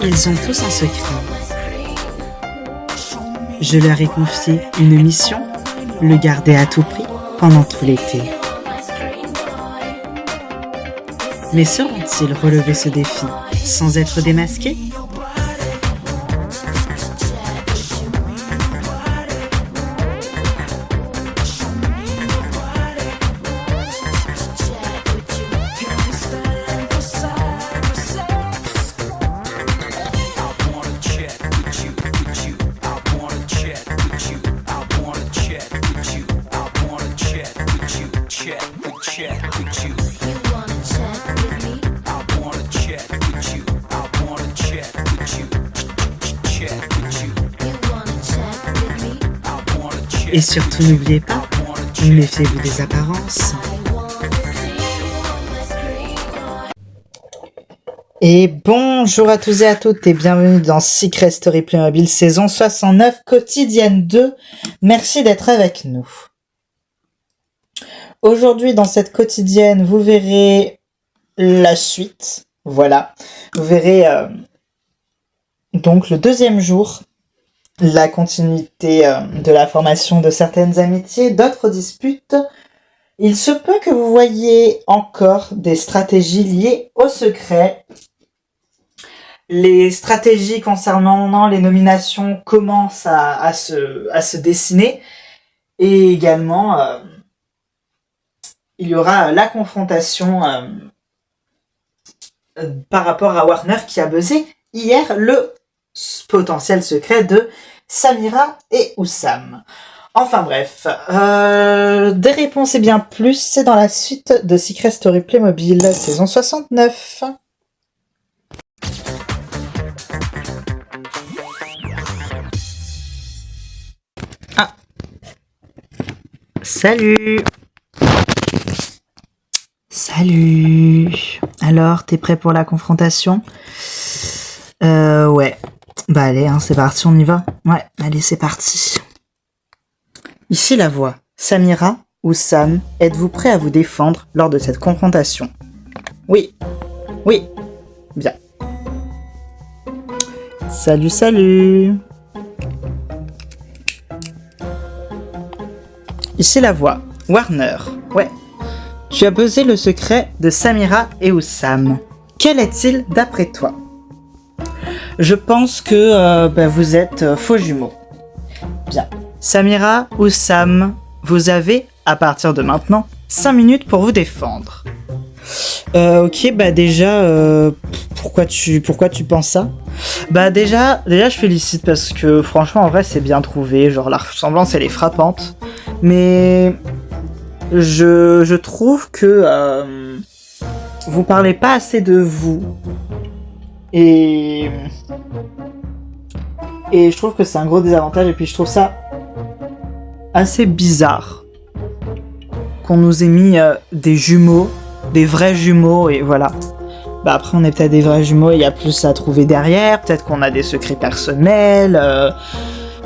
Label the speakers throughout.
Speaker 1: Ils ont tous un secret. Je leur ai confié une mission, le garder à tout prix pendant tout l'été. Mais sauront-ils relever ce défi sans être démasqués ? Et surtout n'oubliez pas, méfiez-vous des apparences. Et bonjour à tous et à toutes et bienvenue dans Secret Story Playmobil saison 69 quotidienne 2. Merci d'être avec nous. Aujourd'hui dans cette quotidienne, vous verrez la suite. Voilà, vous verrez donc le deuxième jour. La continuité de la formation de certaines amitiés, d'autres disputes. Il se peut que vous voyiez encore des stratégies liées au secret. Les stratégies concernant les nominations commencent à se dessiner. Et également, il y aura la confrontation par rapport à Warner qui a buzzé hier le potentiel secret de Samira et Oussam. Enfin bref, des réponses et bien plus, c'est dans la suite de Secret Story Playmobil, saison 69. Ah. Salut. Salut. Alors, t'es prêt pour la confrontation ? Ouais. Bah allez, c'est parti, on y va. Ouais, allez, c'est parti. Ici la voix. Samira, Oussam, êtes-vous prêts à vous défendre lors de cette confrontation ? Oui. Oui. Bien. Salut. Ici la voix. Warner. Ouais. Tu as buzzé le secret de Samira et Oussam. Quel est-il d'après toi ? Je pense que vous êtes faux jumeaux. Bien. Samira, Oussam, vous avez, à partir de maintenant, 5 minutes pour vous défendre. Ok, déjà, pourquoi tu penses ça ? Déjà, je félicite parce que franchement, en vrai, c'est bien trouvé. Genre, la ressemblance, elle est frappante. Mais je trouve que vous parlez pas assez de vous. Et je trouve que c'est un gros désavantage. Et puis je trouve ça assez bizarre qu'on nous ait mis des jumeaux, des vrais jumeaux, et voilà. Après on est peut-être des vrais jumeaux et il y a plus à trouver derrière. Peut-être qu'on a des secrets personnels.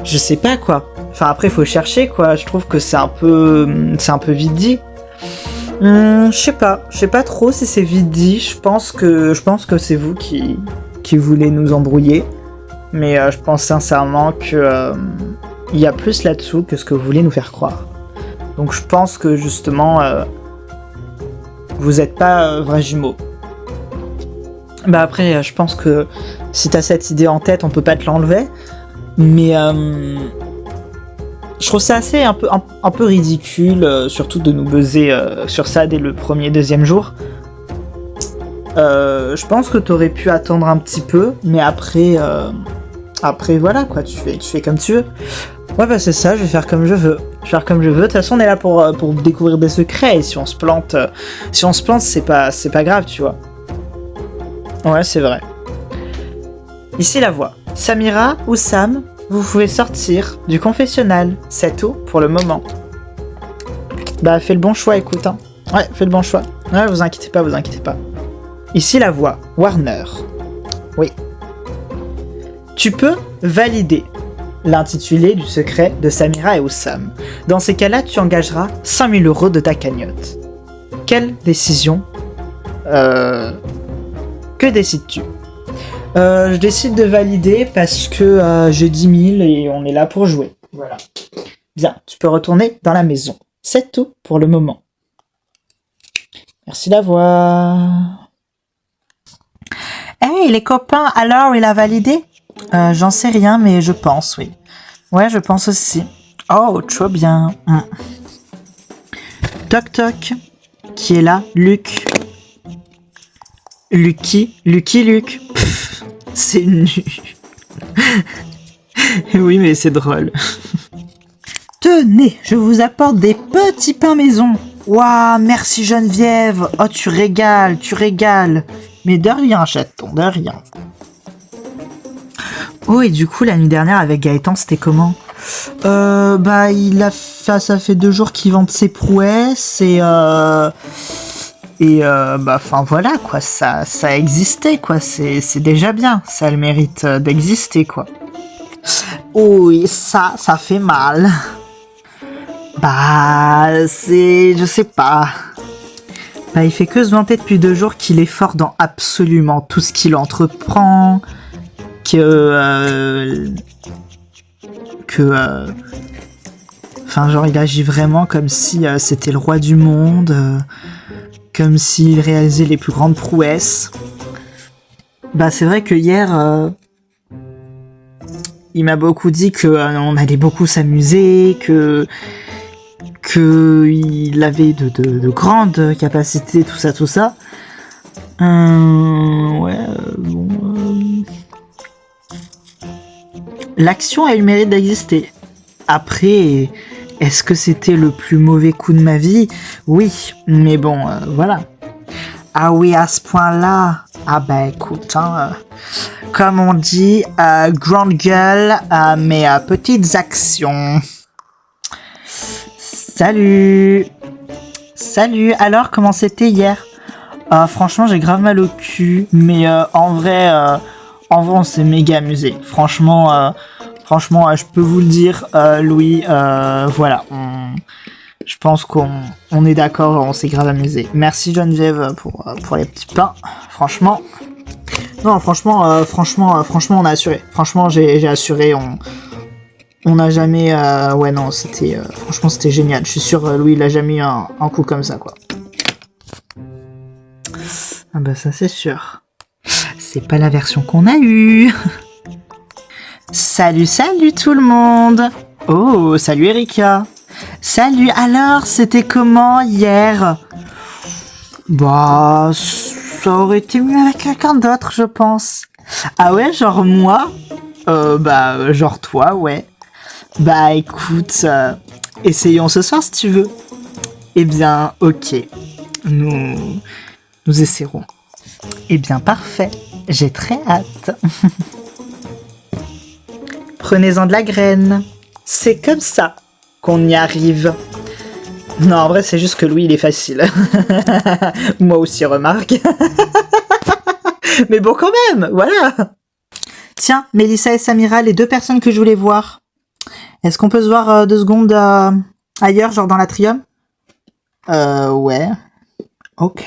Speaker 1: Je sais pas quoi. Enfin après faut chercher quoi. Je trouve que c'est un peu vite dit. Je sais pas trop si c'est vite dit. Je pense que c'est vous qui voulez nous embrouiller, mais je pense sincèrement que il y a plus là-dessous que ce que vous voulez nous faire croire. Donc je pense que justement vous êtes pas vrais jumeaux. Après je pense que si t'as cette idée en tête, on peut pas te l'enlever, mais je trouve ça assez un peu ridicule, surtout de nous buzzer sur ça dès le premier, deuxième jour. Je pense que t'aurais pu attendre un petit peu, mais après voilà quoi, tu fais comme tu veux. Ouais c'est ça, je vais faire comme je veux. De toute façon on est là pour découvrir des secrets, et si on se plante, c'est pas grave, tu vois. Ouais c'est vrai. Ici la voix. Samira, Oussam, vous pouvez sortir du confessionnal, c'est tout pour le moment. Fais le bon choix, écoute. Ouais, fais le bon choix. Ouais, vous inquiétez pas. Ici la voix. Warner. Oui. Tu peux valider l'intitulé du secret de Samira et Oussam. Dans ces cas-là, tu engageras 5 000 € de ta cagnotte. Quelle décision Que décides-tu ? Je décide de valider parce que j'ai 10 000 et on est là pour jouer. Voilà. Bien, tu peux retourner dans la maison. C'est tout pour le moment. Merci d'avoir. Hey les copains, alors il a validé? J'en sais rien, mais je pense, oui. Ouais, je pense aussi. Oh, trop bien. Toc toc. Qui est là? Luc. Lucky Luke. Pff, c'est nu. Oui, mais c'est drôle. Tenez, je vous apporte des petits pains maison. Waouh, merci Geneviève. Oh, tu régales. Mais de rien, chaton, de rien. Oh, et du coup, la nuit dernière avec Gaëtan, c'était comment? Ça fait 2 jours qu'il vante ses prouesses enfin voilà quoi, ça existait quoi, c'est déjà bien, ça a le mérite d'exister quoi. Oui, ça fait mal. Je sais pas. Il fait que se vanter depuis 2 jours qu'il est fort dans absolument tout ce qu'il entreprend, genre il agit vraiment comme si c'était le roi du monde, comme s'il réalisait les plus grandes prouesses. C'est vrai que hier, il m'a beaucoup dit qu'on allait beaucoup s'amuser, qu'il avait de grandes capacités, tout ça. L'action a eu le mérite d'exister. Après, est-ce que c'était le plus mauvais coup de ma vie? Oui, mais bon, voilà. Ah oui, à ce point-là. Écoute, comme on dit, grande gueule, mais petites actions. Salut, alors comment c'était hier? Franchement, j'ai grave mal au cul, mais en vrai, on s'est méga amusé. Franchement, je peux vous le dire, Louis, voilà, je pense qu'on est d'accord, on s'est grave amusé. Merci Geneviève pour les petits pains, franchement. Non, franchement, on a assuré. Franchement, j'ai assuré, on n'a jamais... franchement, c'était génial. Je suis sûr, Louis, il a jamais eu un coup comme ça, quoi. Ça, c'est sûr. C'est pas la version qu'on a eue. Salut tout le monde. Oh, salut Erika. Salut, alors, c'était comment hier? Ça aurait été mieux avec quelqu'un d'autre, je pense. Ah ouais, genre moi? Genre toi, ouais. Écoute, essayons ce soir si tu veux. Eh bien, ok. Nous essaierons. Eh bien, parfait. J'ai très hâte. Prenez-en de la graine. C'est comme ça qu'on y arrive. Non, en vrai, c'est juste que Louis, il est facile. Moi aussi, remarque. Mais bon, quand même, voilà. Tiens, Mélissa et Samira, les 2 personnes que je voulais voir. Est-ce qu'on peut se voir 2 secondes ailleurs, genre dans l'atrium? Ouais. Ok.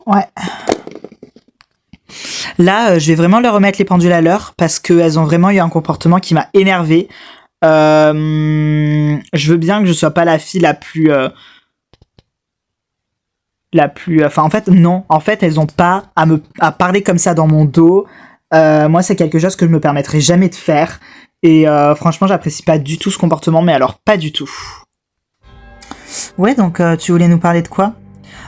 Speaker 1: Ouais. Là, je vais vraiment leur remettre les pendules à l'heure parce qu'elles ont vraiment eu un comportement qui m'a énervé. Je veux bien que je sois pas la fille la plus... en fait, non. En fait, elles ont pas à parler comme ça dans mon dos. Moi, c'est quelque chose que je me permettrai jamais de faire. Et franchement, j'apprécie pas du tout ce comportement, mais alors pas du tout. Ouais, donc tu voulais nous parler de quoi?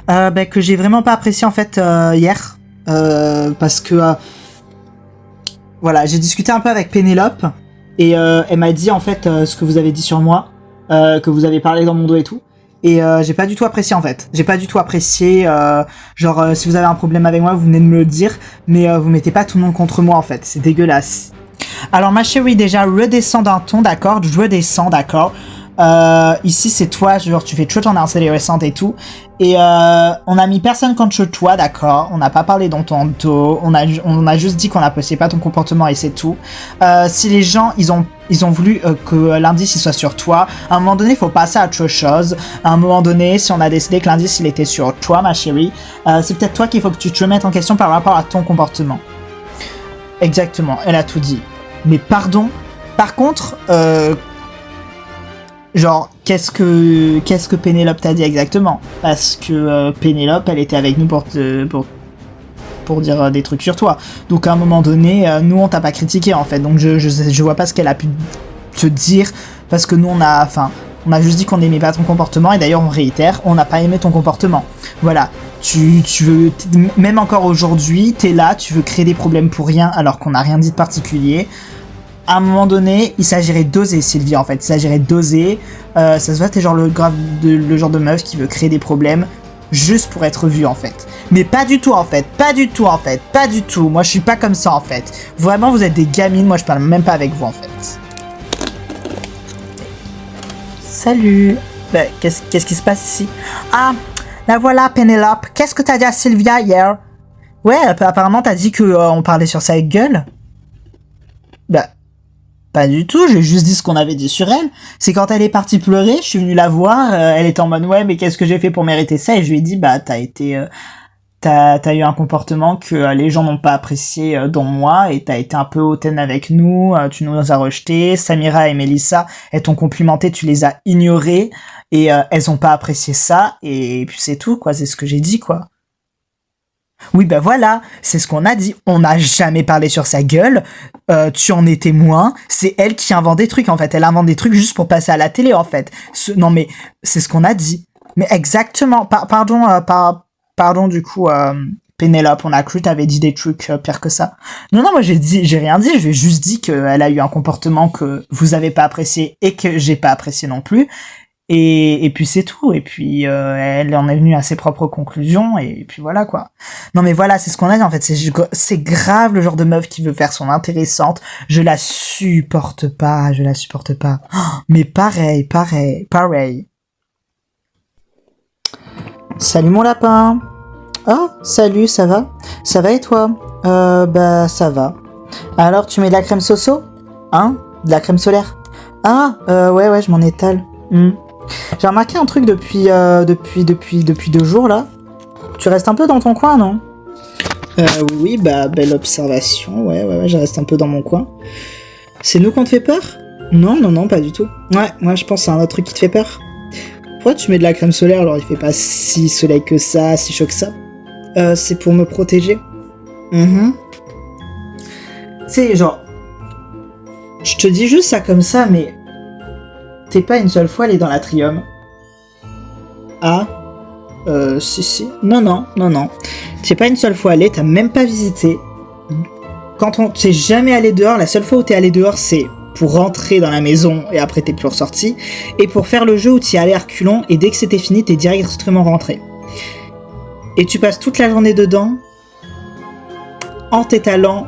Speaker 1: Que j'ai vraiment pas apprécié en fait hier. Parce que... voilà, j'ai discuté un peu avec Pénélope. Et elle m'a dit en fait ce que vous avez dit sur moi. Que vous avez parlé dans mon dos et tout. Et j'ai pas du tout apprécié en fait. J'ai pas du tout apprécié. Si vous avez un problème avec moi, vous venez de me le dire. Mais vous mettez pas tout le monde contre moi en fait. C'est dégueulasse. Alors ma chérie, déjà redescends d'un ton, d'accord? Je redescends, d'accord? Ici, c'est toi, genre, tu fais toujours ton récente et tout. Et on a mis personne contre toi, d'accord. On n'a pas parlé dans ton dos. On a juste dit qu'on n'appréciait pas ton comportement et c'est tout. Si les gens, ils ont voulu que l'indice il soit sur toi, à un moment donné, il faut passer à autre chose. À un moment donné, si on a décidé que l'indice il était sur toi, ma chérie, c'est peut-être toi qu'il faut que tu te remettes en question par rapport à ton comportement. Exactement, elle a tout dit. Mais pardon. Par contre, genre, qu'est-ce que Pénélope t'a dit exactement? Parce que Pénélope, elle était avec nous pour dire des trucs sur toi. Donc à un moment donné, nous on t'a pas critiqué en fait. Donc je vois pas ce qu'elle a pu te dire parce que nous on a juste dit qu'on n'aimait pas ton comportement et d'ailleurs on réitère, on n'a pas aimé ton comportement. Voilà. Tu veux, même encore aujourd'hui, t'es là, tu veux créer des problèmes pour rien alors qu'on n'a rien dit de particulier. À un moment donné, il s'agirait d'oser, Sylvie, en fait. Il s'agirait d'oser. Ça se voit, t'es genre le genre de meuf qui veut créer des problèmes juste pour être vue, en fait. Mais pas du tout, en fait. Pas du tout, en fait. Pas du tout. Moi, je suis pas comme ça, en fait. Vraiment, vous êtes des gamines. Moi, je parle même pas avec vous, en fait. Salut. Bah, qu'est-ce qui se passe ici? Ah, la voilà, Pénélope. Qu'est-ce que t'as dit à Sylvia hier? Ouais, apparemment, t'as dit que on parlait sur sa gueule. Bah, pas du tout, j'ai juste dit ce qu'on avait dit sur elle. C'est quand elle est partie pleurer, je suis venu la voir, elle était en mode ouais mais qu'est-ce que j'ai fait pour mériter ça? Et je lui ai dit bah t'as eu un comportement que les gens n'ont pas apprécié dans moi et t'as été un peu hautaine avec nous, tu nous as rejetés, Samira et Mélissa, elles t'ont complimenté, tu les as ignorées et elles ont pas apprécié ça et puis c'est tout quoi, c'est ce que j'ai dit quoi. Oui, ben voilà, c'est ce qu'on a dit. On n'a jamais parlé sur sa gueule. Tu en es témoin. C'est elle qui invente des trucs, en fait. Elle invente des trucs juste pour passer à la télé, en fait. Non, mais c'est ce qu'on a dit. Mais exactement. Pardon, du coup, Pénélope, on a cru t'avais dit des trucs pires que ça. Non, moi j'ai rien dit. J'ai juste dit qu'elle a eu un comportement que vous avez pas apprécié et que j'ai pas apprécié non plus. Et puis c'est tout. Et puis elle en est venue à ses propres conclusions. Et puis voilà quoi. Non mais voilà, c'est ce qu'on a dit en fait. C'est grave le genre de meuf qui veut faire son intéressante. Je la supporte pas. Oh, mais pareil. Salut mon lapin. Oh, salut, ça va? Ça va et toi? Bah ça va. Alors tu mets de la crème Soso? Hein? De la crème solaire? Ah, ouais, je m'en étale. J'ai remarqué un truc depuis 2 jours là. Tu restes un peu dans ton coin, non? Oui, bah belle observation. Ouais, je reste un peu dans mon coin. C'est nous qu'on te fait peur? Non, pas du tout. Ouais, moi je pense à un autre truc qui te fait peur. Pourquoi tu mets de la crème solaire alors il fait pas si soleil que ça, si chaud que ça? C'est pour me protéger. C'est genre... Je te dis juste ça comme ça, mais... T'es pas une seule fois allé dans l'atrium? Ah? Si. Non. T'es pas une seule fois allé, t'as même pas visité. T'es jamais allé dehors, la seule fois où t'es allé dehors, c'est pour rentrer dans la maison et après t'es plus ressorti. Et pour faire le jeu où t'y allais à reculons et dès que c'était fini, t'es directement rentré. Et tu passes toute la journée dedans en t'étalant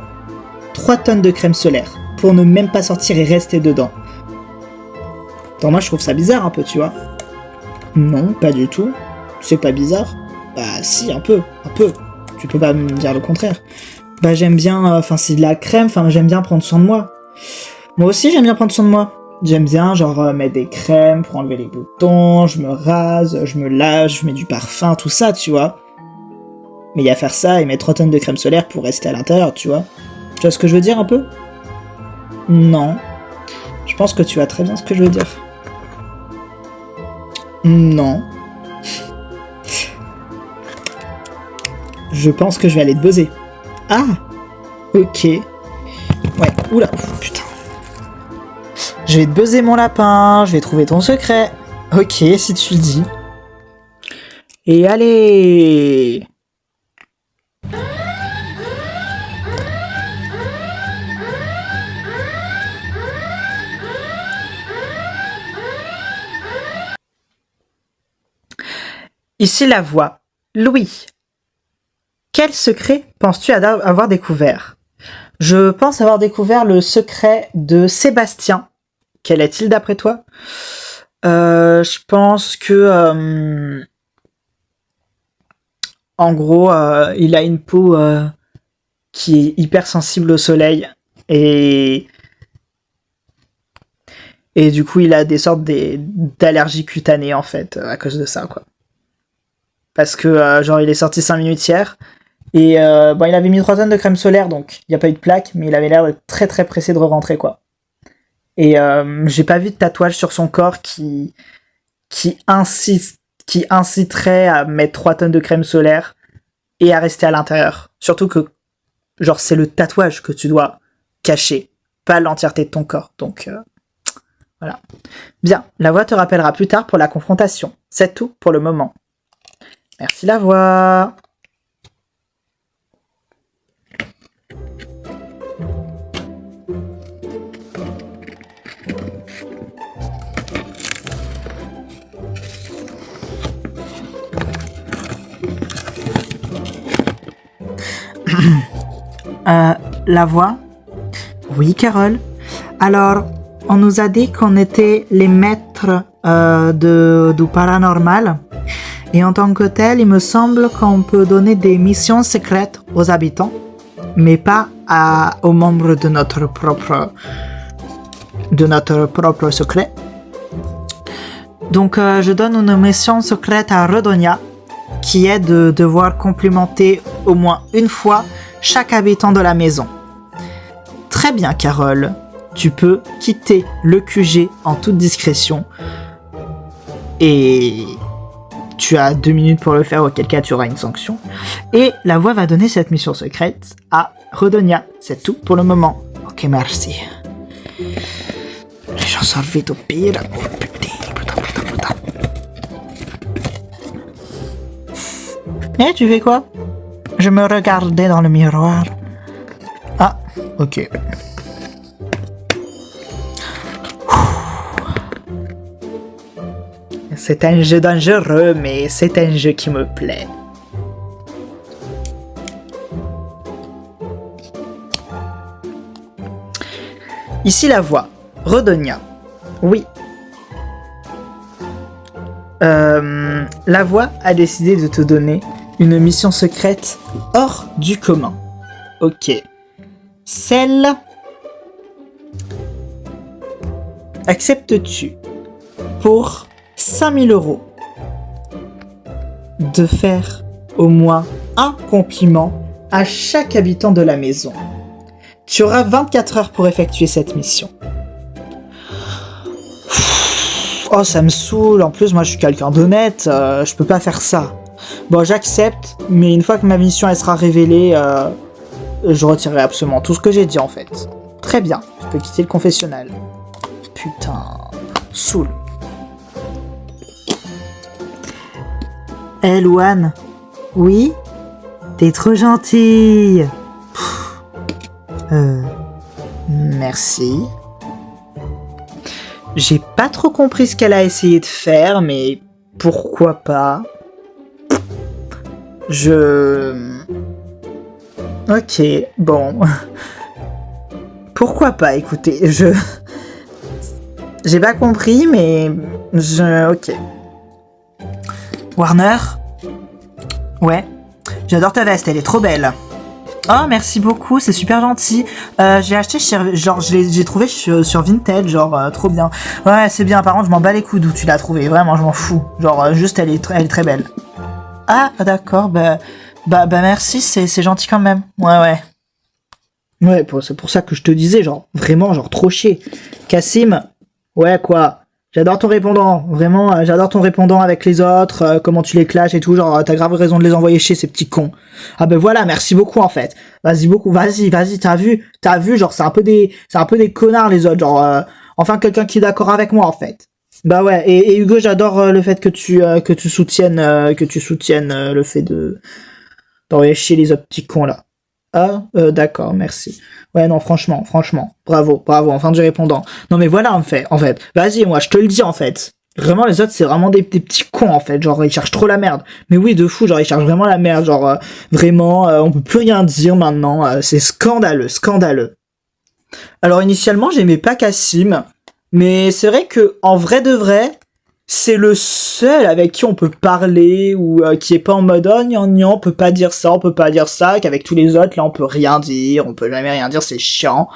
Speaker 1: 3 tonnes de crème solaire pour ne même pas sortir et rester dedans. Attends, moi je trouve ça bizarre un peu, tu vois. Non, pas du tout. C'est pas bizarre. Bah si, un peu. Tu peux pas me dire le contraire. Bah j'aime bien, c'est de la crème, j'aime bien prendre soin de moi. Moi aussi j'aime bien prendre soin de moi. J'aime bien genre mettre des crèmes pour enlever les boutons, je me rase, je me lave, je mets du parfum, tout ça, tu vois. Mais il y a faire ça et mettre 3 tonnes de crème solaire pour rester à l'intérieur, tu vois. Tu vois ce que je veux dire un peu? Non. Je pense que tu vois très bien ce que je veux dire. Non. Je pense que je vais aller te buzzer. Ah! Ok. Ouais, oula, putain. Je vais te buzzer mon lapin, je vais trouver ton secret. Ok, si tu le dis. Et allez! Ici la voix. Louis. Quel secret penses-tu avoir découvert? Je pense avoir découvert le secret de Sébastien. Quel est-il d'après toi? Je pense que, en gros, il a une peau qui est hyper sensible au soleil et du coup, il a des sortes d'allergies cutanées en fait à cause de ça, quoi. Parce que genre, il est sorti 5 minutes hier et bon, il avait mis 3 tonnes de crème solaire, donc il n'y a pas eu de plaque, mais il avait l'air d'être très très pressé de rentrer, quoi. Et j'ai pas vu de tatouage sur son corps qui insiste, qui inciterait à mettre 3 tonnes de crème solaire et à rester à l'intérieur. Surtout que, genre, c'est le tatouage que tu dois cacher, pas l'entièreté de ton corps. Donc, voilà. Bien, la voix te rappellera plus tard pour la confrontation. C'est tout pour le moment. Merci la voix. La voix. Oui, Carole. Alors, on nous a dit qu'on était les maîtres du paranormal. Et en tant que tel, il me semble qu'on peut donner des missions secrètes aux habitants, mais pas aux membres de notre propre secret. Donc, je donne une mission secrète à Redonia, qui est de devoir complimenter au moins une fois chaque habitant de la maison. Très bien, Carole. Tu peux quitter le QG en toute discrétion. Et tu as 2 minutes pour le faire, auquel cas tu auras une sanction. Et la voix va donner cette mission secrète à Redonia. C'est tout pour le moment. Ok, merci. Les gens sont vite au pire. Oh putain. Eh, tu fais quoi? Je me regardais dans le miroir. Ah, ok. C'est un jeu dangereux, mais c'est un jeu qui me plaît. Ici la voix. Redonia. Oui. La voix a décidé de te donner une mission secrète hors du commun. Ok. Celle... Acceptes-tu pour 5000 € de faire au moins un compliment à chaque habitant de la maison? Tu auras 24 heures pour effectuer cette mission. Oh, ça me saoule. En plus, moi, je suis quelqu'un d'honnête. Je peux pas faire ça. Bon, j'accepte, mais une fois que ma mission elle sera révélée, je retirerai absolument tout ce que j'ai dit, en fait. Très bien. Tu peux quitter le confessionnal. Putain. Saoule. Eh, Louane. Oui? T'es trop gentille. Merci. J'ai pas trop compris ce qu'elle a essayé de faire, mais pourquoi pas? Ok, bon. Pourquoi pas, écoutez, j'ai pas compris, mais... Ok. Warner? Ouais. J'adore ta veste, elle est trop belle. Oh, merci beaucoup, c'est super gentil. J'ai acheté, genre, j'ai trouvé sur Vinted, genre, trop bien. Ouais, c'est bien, par contre, je m'en bats les couilles d'où tu l'as trouvé, vraiment, je m'en fous. Genre, juste, elle est très belle. Ah, d'accord, bah, merci, c'est gentil quand même. Ouais. Ouais, c'est pour ça que je te disais, genre, vraiment, genre, trop chier. Cassim, ouais, quoi. J'adore ton répondant, vraiment, j'adore ton répondant avec les autres, comment tu les clashes et tout, genre, t'as grave raison de les envoyer chier, ces petits cons. Ah ben voilà, merci beaucoup, en fait. Vas-y, t'as vu, genre, c'est un peu des connards, les autres, genre, enfin, quelqu'un qui est d'accord avec moi, en fait. Bah ouais, et Hugo, j'adore le fait que tu soutiennes le fait d'envoyer chier les autres petits cons, là. Ah, d'accord, merci. Ouais, non, franchement, bravo, enfin du répondant. Non, mais voilà, en fait, vas-y, moi, je te le dis, en fait. Vraiment, les autres, c'est vraiment des petits cons, en fait, genre, ils cherchent trop la merde. Mais oui, de fou, genre, ils cherchent vraiment la merde, genre, vraiment, on peut plus rien dire maintenant, c'est scandaleux. Alors, initialement, j'aimais pas Cassim, mais c'est vrai que, en vrai de vrai, c'est le seul avec qui on peut parler ou qui est pas en mode oh gnan, on peut pas dire ça, qu'avec tous les autres là on peut rien dire, on peut jamais rien dire, c'est chiant.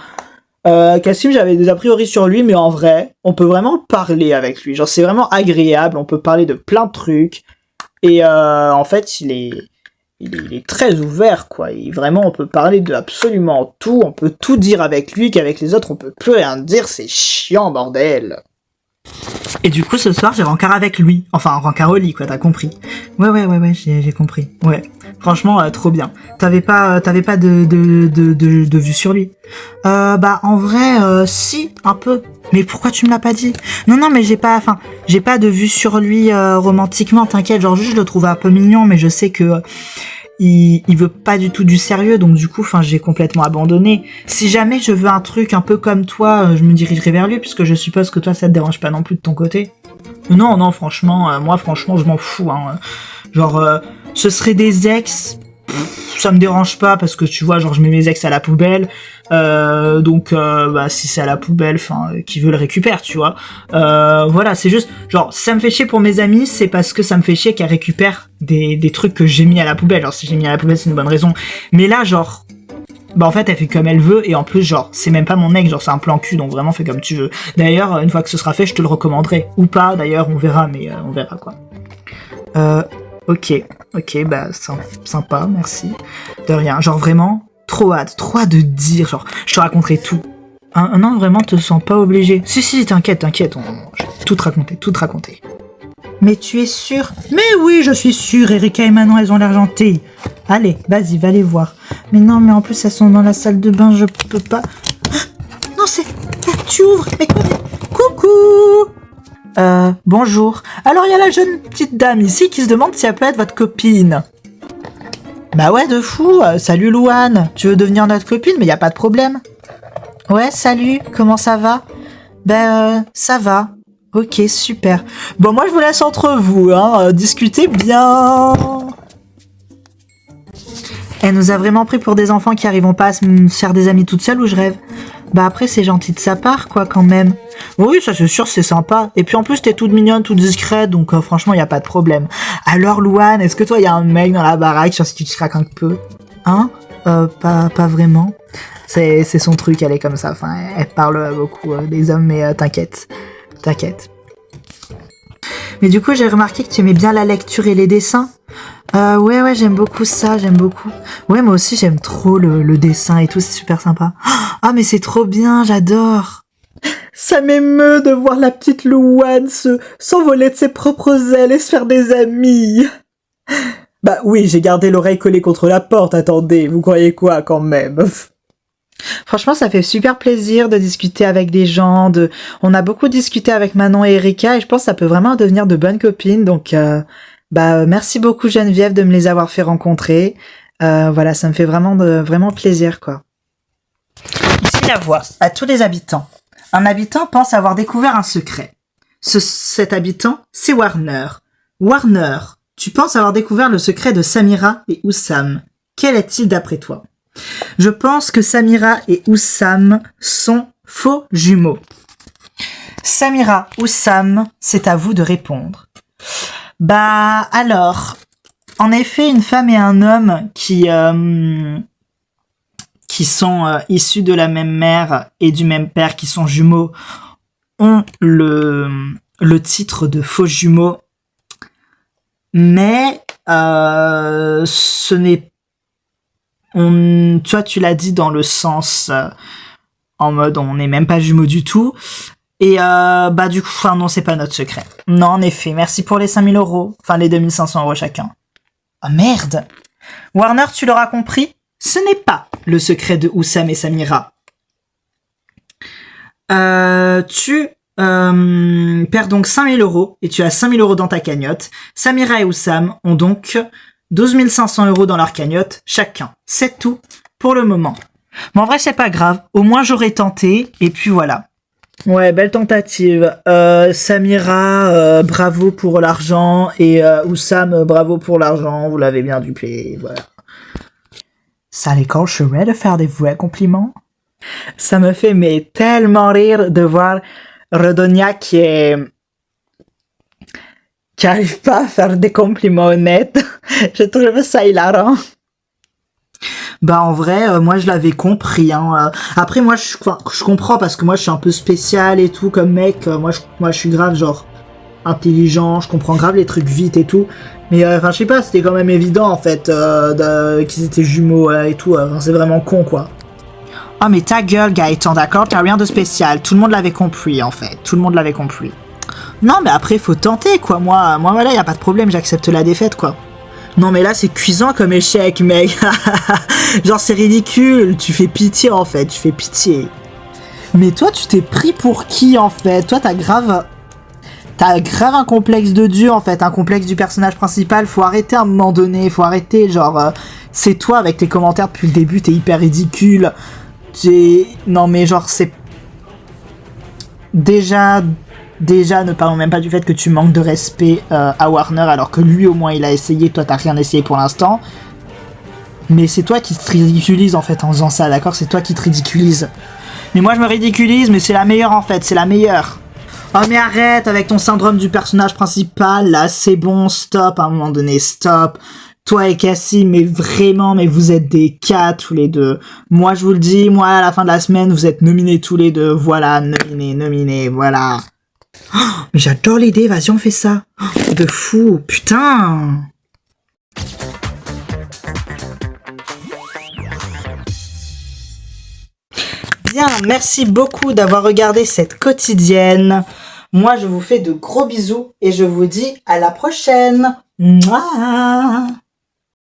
Speaker 1: Cassim, j'avais des a priori sur lui, mais en vrai, on peut vraiment parler avec lui. Genre, c'est vraiment agréable, on peut parler de plein de trucs. Et en fait, il est très ouvert, quoi. Vraiment, on peut parler de absolument tout, on peut tout dire avec lui, qu'avec les autres, on peut plus rien dire, c'est chiant, bordel. Et du coup, ce soir, j'ai rencard avec lui. Enfin, rencard au lit, quoi, t'as compris. Ouais, j'ai compris. Ouais. Franchement, trop bien. T'avais pas de vue sur lui. En vrai, si, un peu. Mais pourquoi tu me l'as pas dit? Non, mais j'ai pas de vue sur lui, romantiquement, t'inquiète. Genre, juste, je le trouve un peu mignon, mais je sais que, il veut pas du tout du sérieux, donc du coup, j'ai complètement abandonné. Si jamais je veux un truc un peu comme toi, je me dirigerai vers lui, puisque je suppose que toi, ça te dérange pas non plus de ton côté. Non, franchement, moi, je m'en fous, hein. Genre, ce serait des ex, ça me dérange pas, parce que tu vois, genre, je mets mes ex à la poubelle, donc, si c'est à la poubelle, qui veut le récupère, tu vois. Voilà, c'est juste, genre, si ça me fait chier pour mes amis, c'est parce que ça me fait chier qu'elle récupère des trucs que j'ai mis à la poubelle. Genre, si j'ai mis à la poubelle, c'est une bonne raison. Mais là, genre, en fait, elle fait comme elle veut, et en plus, genre, c'est même pas mon ex, genre, c'est un plan cul, donc vraiment, fais comme tu veux. D'ailleurs, une fois que ce sera fait, je te le recommanderai. Ou pas, d'ailleurs, on verra, mais on verra, quoi. Ok, sympa, merci. De rien, genre, vraiment, trop hâte de dire, genre, je te raconterai tout. Non, vraiment, te sens pas obligé. Si, t'inquiète, je vais tout te raconter. Mais tu es sûr? Mais oui, je suis sûre, Erika et Manon, elles ont l'air gentilles. Allez, vas-y, va les voir. Mais non, mais en plus, elles sont dans la salle de bain, je peux pas... Non, tu ouvres, mais quoi? Coucou! Bonjour. Alors, il y a la jeune petite dame ici qui se demande si elle peut être votre copine. Bah ouais, de fou. Salut Louane. Tu veux devenir notre copine, mais y a pas de problème. Ouais, salut. Comment ça va? Ça va. Ok, super. Bon, moi, je vous laisse entre vous, hein. Discutez bien. Elle nous a vraiment pris pour des enfants qui arriveront pas à se faire des amis toutes seules, ou je rêve? Bah après, c'est gentil de sa part, quoi, quand même. Oui, ça c'est sûr, c'est sympa. Et puis en plus, t'es toute mignonne, toute discrète, donc franchement, y a pas de problème. Alors, Louane, est-ce que toi, y a un mec dans la baraque, genre si tu te craques un peu? Hein? Pas vraiment. C'est son truc, elle est comme ça. Enfin, elle parle beaucoup des hommes, mais t'inquiète. Mais du coup, j'ai remarqué que tu aimais bien la lecture et les dessins. Ouais, j'aime beaucoup ça, Ouais, moi aussi, j'aime trop le dessin et tout, c'est super sympa. Ah, mais c'est trop bien, j'adore. Ça m'émeut de voir la petite Louane s'envoler de ses propres ailes et se faire des amis. Bah oui, j'ai gardé l'oreille collée contre la porte, attendez, vous croyez quoi quand même? Franchement, ça fait super plaisir de discuter avec des gens, on a beaucoup discuté avec Manon et Erika, et je pense que ça peut vraiment devenir de bonnes copines, donc merci beaucoup Geneviève de me les avoir fait rencontrer. Voilà, ça me fait vraiment plaisir, quoi. Ici la voix à tous les habitants. Un habitant pense avoir découvert un secret. Cet habitant, c'est Warner. Warner, tu penses avoir découvert le secret de Samira et Oussam. Quel est-il d'après toi? Je pense que Samira et Oussam sont faux jumeaux. Samira, Oussam, c'est à vous de répondre. Alors, en effet, une femme et un homme qui sont issus de la même mère et du même père, qui sont jumeaux, ont le titre de faux jumeaux. Mais ce n'est... Toi, tu l'as dit dans le sens en mode on n'est même pas jumeaux du tout. Et du coup, non, c'est pas notre secret. Non, en effet, merci pour les 5 000 €. Enfin, les 2 500 € chacun. Ah merde! Warner, tu l'auras compris, ce n'est pas le secret de Oussam et Samira. Tu perds donc 5 000 € et tu as 5 000 € dans ta cagnotte. Samira et Oussam ont donc 12 500 € dans leur cagnotte chacun. C'est tout pour le moment. Mais en vrai, c'est pas grave. Au moins, j'aurais tenté et puis voilà. Ouais, belle tentative. Samira, bravo pour l'argent, et Oussam, bravo pour l'argent, vous l'avez bien dupé, voilà. Ça les cocherait de faire des vrais compliments? Ça me fait tellement rire de voir Redonia qui est qui arrive pas à faire des compliments honnêtes. Je trouve ça hilarant. Bah en vrai, moi je l'avais compris. Hein. Après moi je comprends parce que moi je suis un peu spécial et tout comme mec. Moi je suis grave genre intelligent, je comprends grave les trucs vite et tout. Mais enfin je sais pas, c'était quand même évident en fait qu'ils étaient jumeaux et tout. C'est vraiment con quoi. Oh mais ta gueule Gaëtan, d'accord, t'as rien de spécial. Tout le monde l'avait compris en fait. Tout le monde l'avait compris. Non mais après faut tenter quoi. Moi voilà, y a pas de problème, j'accepte la défaite quoi. Non mais là c'est cuisant comme échec mec. Genre c'est ridicule, tu fais pitié en fait, tu fais pitié. Mais toi tu t'es pris pour qui en fait? Toi t'as grave un complexe de dieu en fait, un complexe du personnage principal, faut arrêter à un moment donné, faut arrêter genre c'est toi avec tes commentaires depuis le début, t'es hyper ridicule. Non mais genre c'est... Déjà, ne parlons même pas du fait que tu manques de respect à Warner, alors que lui, au moins, il a essayé, toi, t'as rien essayé pour l'instant. Mais c'est toi qui te ridiculises, en fait, en faisant ça, d'accord? C'est toi qui te ridiculises. Mais moi, je me ridiculise, mais c'est la meilleure, en fait, c'est la meilleure. Oh, mais arrête avec ton syndrome du personnage principal, là, c'est bon, stop, à un moment donné, stop. Toi et Cassie, mais vraiment, mais vous êtes des cas tous les deux. Moi, je vous le dis, moi, à la fin de la semaine, vous êtes nominés tous les deux. Voilà, nominés, voilà. Oh, mais j'adore l'idée, vas-y on fait ça. Oh, de fou, putain. Bien, merci beaucoup d'avoir regardé cette quotidienne. Moi je vous fais de gros bisous et je vous dis à la prochaine. Mouah.